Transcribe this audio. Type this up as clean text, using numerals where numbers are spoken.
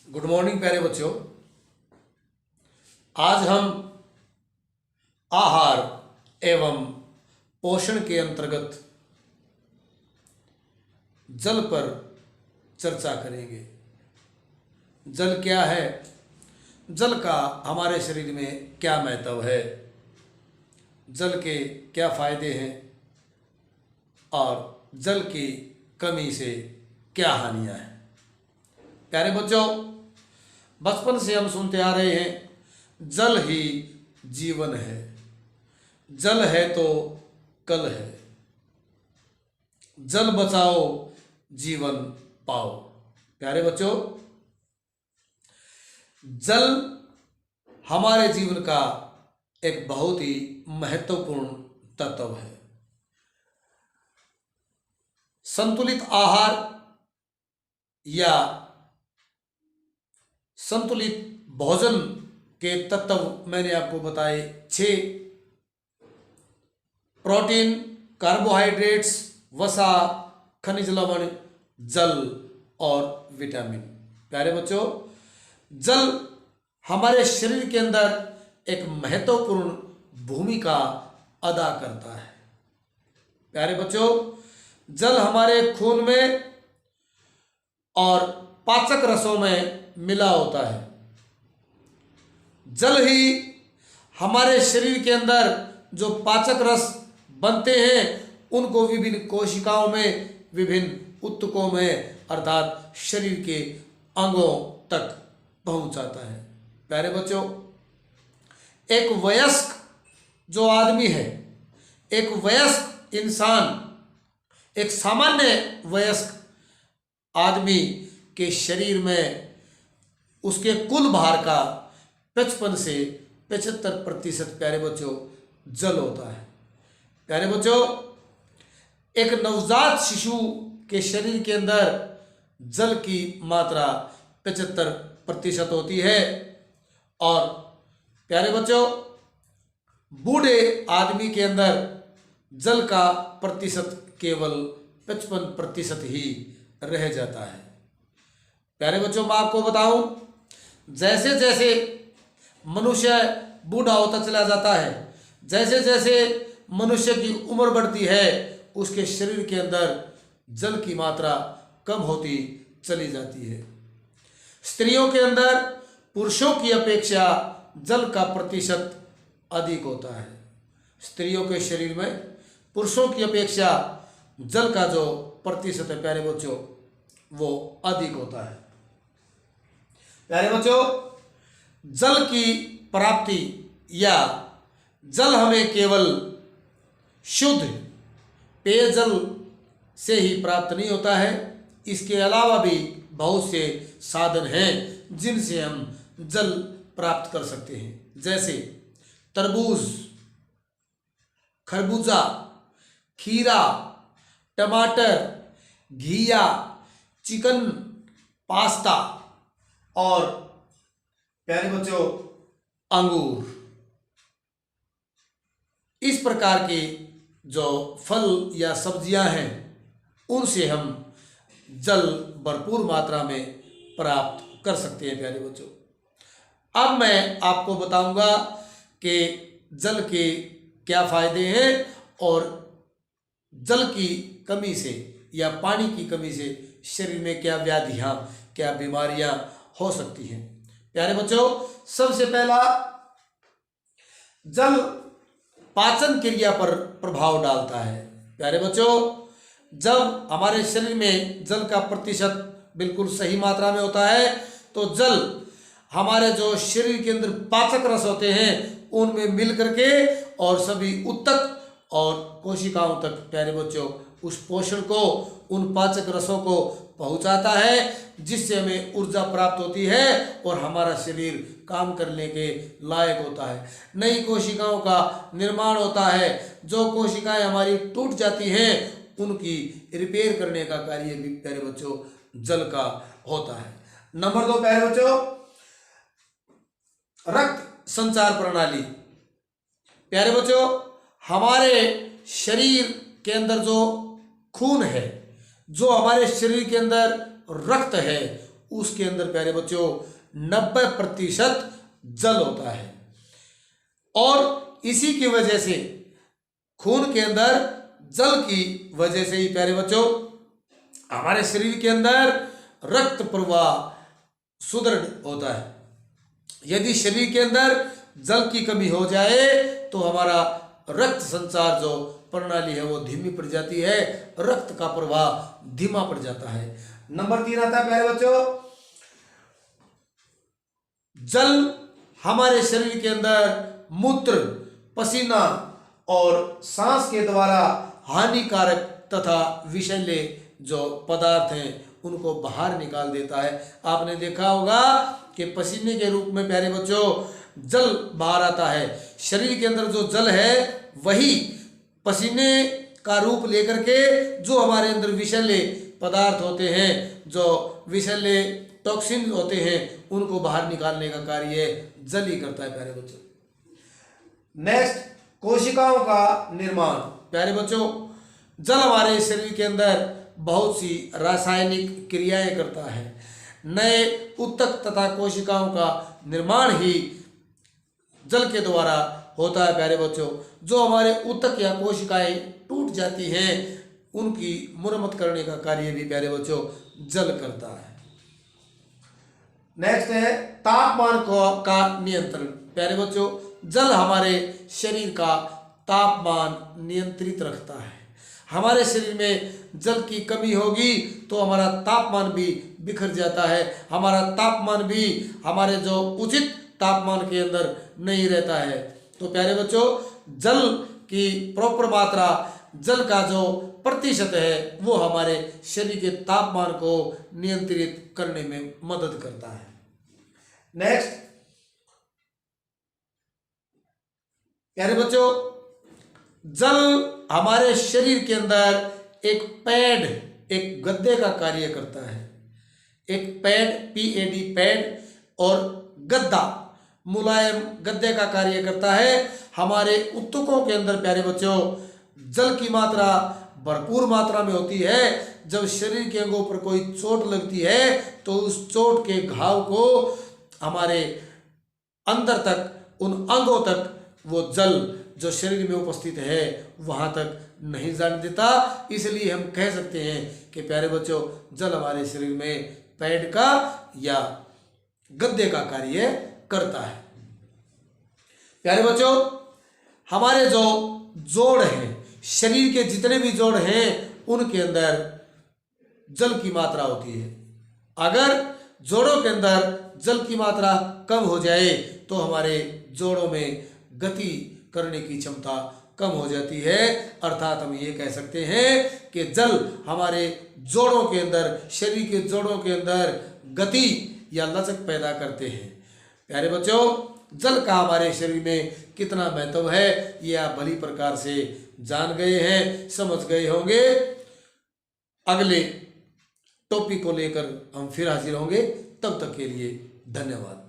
Good morning प्यारे बच्चों। आज हम आहार एवं पोषण के अंतर्गत जल पर चर्चा करेंगे। जल क्या है, जल का हमारे शरीर में क्या महत्व है, जल के क्या फायदे हैं और जल की कमी से क्या हानियां हैं। प्यारे बच्चों, बचपन से हम सुनते आ रहे हैं जल ही जीवन है, जल है तो कल है, जल बचाओ जीवन पाओ। प्यारे बच्चों, जल हमारे जीवन का एक बहुत ही महत्वपूर्ण तत्व है। संतुलित आहार या संतुलित भोजन के तत्व मैंने आपको बताए 6: प्रोटीन, कार्बोहाइड्रेट्स, वसा, खनिज लवण, जल और विटामिन। प्यारे बच्चों, जल हमारे शरीर के अंदर एक महत्वपूर्ण भूमिका अदा करता है। प्यारे बच्चों, जल हमारे खून में और पाचक रसों में मिला होता है। जल ही हमारे शरीर के अंदर जो पाचक रस बनते हैं उनको विभिन्न कोशिकाओं में, विभिन्न ऊतकों में अर्थात शरीर के अंगों तक पहुंचाता है। प्यारे बच्चों, एक वयस्क जो आदमी है, एक वयस्क इंसान, एक सामान्य वयस्क आदमी के शरीर में उसके कुल भार का 55 से 75% प्यारे बच्चों जल होता है। प्यारे बच्चों, एक नवजात शिशु के शरीर के अंदर जल की मात्रा 75% होती है और प्यारे बच्चों, बूढ़े आदमी के अंदर जल का प्रतिशत केवल 55% ही रह जाता है। प्यारे बच्चों, मैं आपको बताऊं, जैसे जैसे मनुष्य बूढ़ा होता चला जाता है, जैसे जैसे मनुष्य की उम्र बढ़ती है, उसके शरीर के अंदर जल की मात्रा कम होती चली जाती है। स्त्रियों के अंदर पुरुषों की अपेक्षा जल का प्रतिशत अधिक होता है। स्त्रियों के शरीर में पुरुषों की अपेक्षा जल का जो प्रतिशत है प्यारे बच्चों वो अधिक होता है। प्यारे बच्चों, जल की प्राप्ति या जल हमें केवल शुद्ध पेयजल से ही प्राप्त नहीं होता है, इसके अलावा भी बहुत से साधन हैं जिनसे हम जल प्राप्त कर सकते हैं, जैसे तरबूज, खरबूजा, खीरा, टमाटर, घिया, चिकन, पास्ता और प्यारे बच्चों अंगूर। इस प्रकार के जो फल या सब्जियां हैं उनसे हम जल भरपूर मात्रा में प्राप्त कर सकते हैं। प्यारे बच्चों, अब मैं आपको बताऊंगा कि जल के क्या फायदे हैं और जल की कमी से या पानी की कमी से शरीर में क्या व्याधियां, क्या बीमारियां हो सकती हैं। प्यारे बच्चों, सबसे पहला, जल पाचन क्रिया पर प्रभाव डालता है। प्यारे बच्चों, जब हमारे शरीर में जल का प्रतिशत बिल्कुल सही मात्रा में होता है तो जल हमारे जो शरीर के अंदर पाचक रस होते हैं उनमें मिल करके और सभी ऊतक और कोशिकाओं तक प्यारे बच्चों उस पोषण को, उन पाचक रसों को पहुंचाता है, जिससे हमें ऊर्जा प्राप्त होती है और हमारा शरीर काम करने के लायक होता है। नई कोशिकाओं का निर्माण होता है। जो कोशिकाएं हमारी टूट जाती हैं उनकी रिपेयर करने का कार्य भी प्यारे बच्चों जल का होता है। नंबर 2 प्यारे बच्चों, रक्त संचार प्रणाली। प्यारे बच्चों, हमारे शरीर के अंदर जो खून है, जो हमारे शरीर के अंदर रक्त है, उसके अंदर प्यारे बच्चों 90% जल होता है। और इसी की वजह से खून के अंदर जल की वजह से ही प्यारे बच्चों हमारे शरीर के अंदर रक्त प्रवाह सुदृढ़ होता है। यदि शरीर के अंदर जल की कमी हो जाए तो हमारा रक्त संचार जो प्रणाली है वो धीमी पड़ जाती है, रक्त का प्रवाह धीमा पड़ जाता है। नंबर 3 आता है प्यारे बच्चों, जल हमारे शरीर के अंदर मूत्र, पसीना और सांस के द्वारा हानिकारक तथा विषैले जो पदार्थ हैं उनको बाहर निकाल देता है। आपने देखा होगा कि पसीने के रूप में प्यारे बच्चों जल बाहर आता है। शरीर के अंदर जो जल है वही पसीने का रूप लेकर के जो हमारे अंदर विषैले पदार्थ होते हैं, जो विषैले टॉक्सिन होते हैं, उनको बाहर निकालने का कार्य जल ही करता है प्यारे बच्चों। नेक्स्ट, कोशिकाओं का निर्माण। प्यारे बच्चों जल हमारे शरीर के अंदर बहुत सी रासायनिक क्रियाएं करता है। नए ऊतक तथा कोशिकाओं का निर्माण ही जल के द्वारा होता है प्यारे बच्चों। जो हमारे ऊतक या कोशिकाएं टूट जाती हैं उनकी मुरम्मत करने का कार्य भी प्यारे बच्चों जल करता है। नेक्स्ट है तापमान का नियंत्रण। प्यारे बच्चों जल हमारे शरीर का तापमान नियंत्रित रखता है। हमारे शरीर में जल की कमी होगी तो हमारा तापमान भी बिखर जाता है, हमारा तापमान भी हमारे जो उचित तापमान के अंदर नहीं रहता है। तो प्यारे बच्चों जल की प्रॉपर मात्रा, जल का जो प्रतिशत है वो हमारे शरीर के तापमान को नियंत्रित करने में मदद करता है। नेक्स्ट प्यारे बच्चों जल हमारे शरीर के अंदर एक पैड, एक गद्दे का कार्य करता है। एक पैड, PAD पैड और गद्दा, मुलायम गद्दे का कार्य करता है। हमारे ऊतकों के अंदर प्यारे बच्चों जल की मात्रा भरपूर मात्रा में होती है। जब शरीर के अंगों पर कोई चोट लगती है तो उस चोट के घाव को हमारे अंदर तक, उन अंगों तक वो जल जो शरीर में उपस्थित है वहाँ तक नहीं जाने देता। इसलिए हम कह सकते हैं कि प्यारे बच्चों जल हमारे शरीर में पैड का या गद्दे का कार्य करता है। प्यारे बच्चों हमारे जो जोड़ हैं, शरीर के जितने भी जोड़ हैं उनके अंदर जल की मात्रा होती है। अगर जोड़ों के अंदर जल की मात्रा कम हो जाए तो हमारे जोड़ों में गति करने की क्षमता कम हो जाती है। अर्थात हम ये कह सकते हैं कि जल हमारे जोड़ों के अंदर, शरीर के जोड़ों के अंदर गति या लचक पैदा करते हैं। प्यारे बच्चों जल का हमारे शरीर में कितना महत्व है ये आप भली प्रकार से जान गए हैं, समझ गए होंगे। अगले टॉपिक को लेकर हम फिर हाजिर होंगे, तब तक के लिए धन्यवाद।